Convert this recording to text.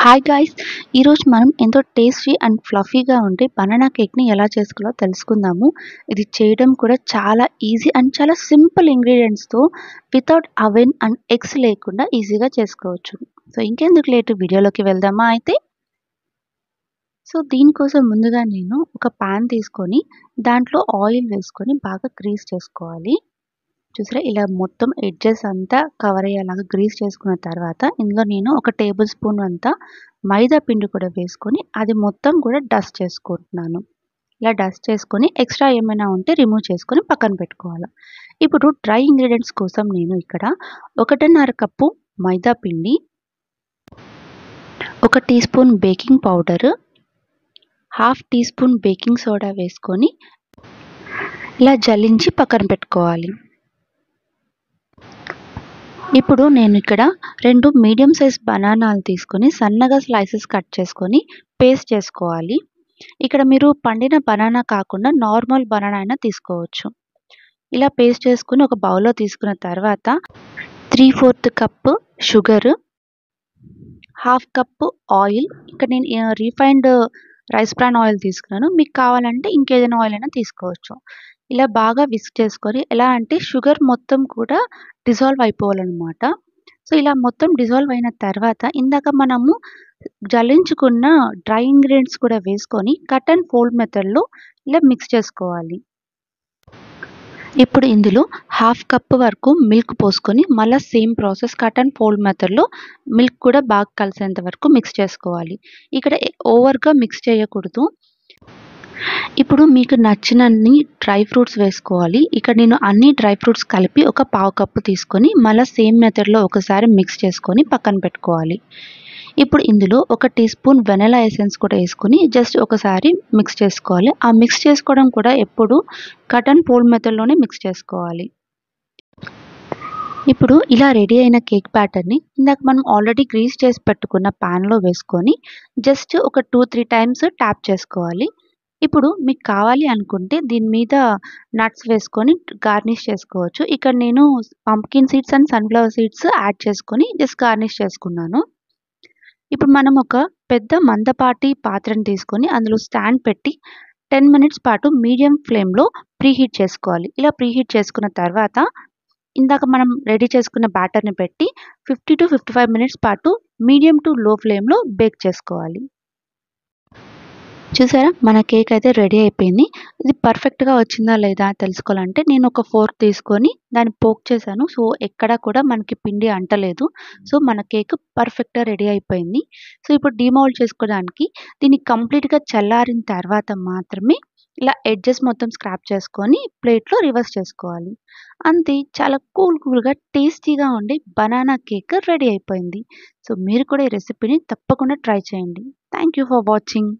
Hi guys! ఈరోజు మనం ఎంతో టేస్టీ అండ్ ఫ్లఫీగా ఉండే బనానా కేక్‌ని ఎలా చేసుకోవాలో తెలుసుకుందాము. ఇది చేయడం కూడా చాలా ఈజీ అండ్ చాలా సింపుల్ ఇంగ్రీడియెంట్స్‌తో వితౌట్ అవెన్ అండ్ ఎగ్స్ లేకుండా ఈజీగా చేసుకోవచ్చు. సో ఇంకెందుకు లేటు వీడియోలోకి వెళ్దామా అయితే? సో దీనికోసం ముందుగా నేను ఒక పాన్ తీసుకొని దాంట్లో ఆయిల్ వేసుకొని బాగా గ్రీస్ చేసుకోవాలి. చూసారా ఇలా మొత్తం ఎడ్జెస్ అంతా కవర్ అయ్యేలాగా గ్రీస్ చేసుకున్న తర్వాత ఇందులో నేను ఒక టేబుల్ స్పూన్ అంతా మైదా పిండి కూడా వేసుకొని అది మొత్తం కూడా డస్ట్ చేసుకుంటున్నాను. ఇలా డస్ట్ చేసుకొని ఎక్స్ట్రా ఏమైనా ఉంటే రిమూవ్ చేసుకొని పక్కన పెట్టుకోవాలి. ఇప్పుడు డ్రై ఇంగ్రీడియంట్స్ కోసం నేను ఇక్కడ 1.5 కప్పు మైదా పిండి, 1 teaspoon baking powder, half teaspoon baking soda వేసుకొని ఇలా జల్లించి పక్కన పెట్టుకోవాలి. ఇప్పుడు నేను ఇక్కడ 2 మీడియం సైజ్ బనానాలు తీసుకొని సన్నగా స్లైసెస్ కట్ చేసుకొని పేస్ట్ చేసుకోవాలి. ఇక్కడ మీరు పండిన బనానా కాకుండా నార్మల్ బనానా అయినా తీసుకోవచ్చు. ఇలా పేస్ట్ చేసుకొని ఒక బౌల్‌లో తీసుకున్న తర్వాత 3/4 cup sugar, half cup oil, ఇక్కడ నేను రిఫైన్డ్ రైస్ బ్రాన్ ఆయిల్ తీసుకున్నాను. మీకు కావాలంటే ఇంకేదైనా ఆయిల్ అయినా తీసుకోవచ్చు. ఇలా బాగా విస్క్ చేసుకొని ఎలా అంటే షుగర్ మొత్తం కూడా డిజాల్వ్ అయిపోవాలన్నమాట. సో ఇలా మొత్తం డిజాల్వ్ అయిన తర్వాత ఇందాక మనము జల్లించుకున్న డ్రై ఇంగ్రీడియంట్స్ కూడా వేసుకొని కట్ అండ్ ఫోల్డ్ మెథడ్‌లో ఇలా మిక్స్ చేసుకోవాలి. ఇప్పుడు ఇందులో హాఫ్ కప్ వరకు మిల్క్ పోసుకొని మళ్ళా same process cut and fold మెథడ్‌లో మిల్క్ కూడా బాగా కలిసేంత వరకు మిక్స్ చేసుకోవాలి. ఇక్కడ ఓవర్‌గా మిక్స్ చేయకూడదు. ఇప్పుడు మీకు నచ్చినన్ని డ్రై ఫ్రూట్స్ వేసుకోవాలి. ఇక్కడ నేను అన్ని డ్రై ఫ్రూట్స్ కలిపి ఒక పావు కప్పు తీసుకొని మళ్ళా సేమ్ మెథడ్‌లో ఒకసారి మిక్స్ చేసుకొని పక్కన పెట్టుకోవాలి. ఇప్పుడు ఇందులో 1 టీ స్పూన్ వెనిల్లా ఎసెన్స్ కూడా వేసుకొని జస్ట్ ఒకసారి మిక్స్ చేసుకోవాలి. ఆ మిక్స్ చేసుకోవడం కూడా ఎప్పుడు కట్ అండ్ ఫోల్డ్ మెథడ్‌లోనే మిక్స్ చేసుకోవాలి. ఇప్పుడు ఇలా రెడీ అయిన కేక్ బ్యాటర్‌ని ఇందాక మనం ఆల్రెడీ గ్రీస్ చేసి పెట్టుకున్న పాన్‌లో వేసుకొని జస్ట్ ఒక 2-3 టైమ్స్ ట్యాప్ చేసుకోవాలి. ఇప్పుడు మీకు కావాలి అనుకుంటే దీని మీద నట్స్ వేసుకొని గార్నిష్ చేసుకోవచ్చు. ఇక్కడ నేను pumpkin seeds and sunflower seeds add చేసుకొని జస్ట్ గార్నిష్ చేసుకున్నాను. ఇప్పుడు మనం ఒక పెద్ద మందపాటి పాత్రను తీసుకొని అందులో స్టాండ్ పెట్టి 10 మినిట్స్ పాటు మీడియం ఫ్లేమ్‌లో ప్రీహీట్ చేసుకోవాలి. ఇలా ప్రీహీట్ చేసుకున్న తర్వాత ఇందాక మనం రెడీ చేసుకున్న బ్యాటర్‌ని పెట్టి 50-55 మినిట్స్ పాటు మీడియం టు లో ఫ్లేమ్‌లో బేక్ చేసుకోవాలి. చూసారా మన కేక్ అయితే రెడీ అయిపోయింది. ఇది పర్ఫెక్ట్‌గా వచ్చిందా లేదా తెలుసుకోవాలంటే నేను ఒక ఫోర్క్ తీసుకొని దాన్ని పోక్ చేశాను. సో ఎక్కడ కూడా మనకి పిండి అంటలేదు. సో మన కేక్ పర్ఫెక్ట్‌గా రెడీ అయిపోయింది. సో ఇప్పుడు డీమౌల్డ్ చేసుకోవడానికి దీన్ని కంప్లీట్‌గా చల్లారిన తర్వాత మాత్రమే ఇలా ఎడ్జెస్ మొత్తం స్క్రాప్ చేసుకొని ప్లేట్‌లో రివర్స్ చేసుకోవాలి. అంతే చాలా కూల్‌గా టేస్టీగా ఉండే బనానా కేక్ రెడీ అయిపోయింది. సో మీరు కూడా ఈ రెసిపీని తప్పకుండా ట్రై చేయండి. Thank you for watching.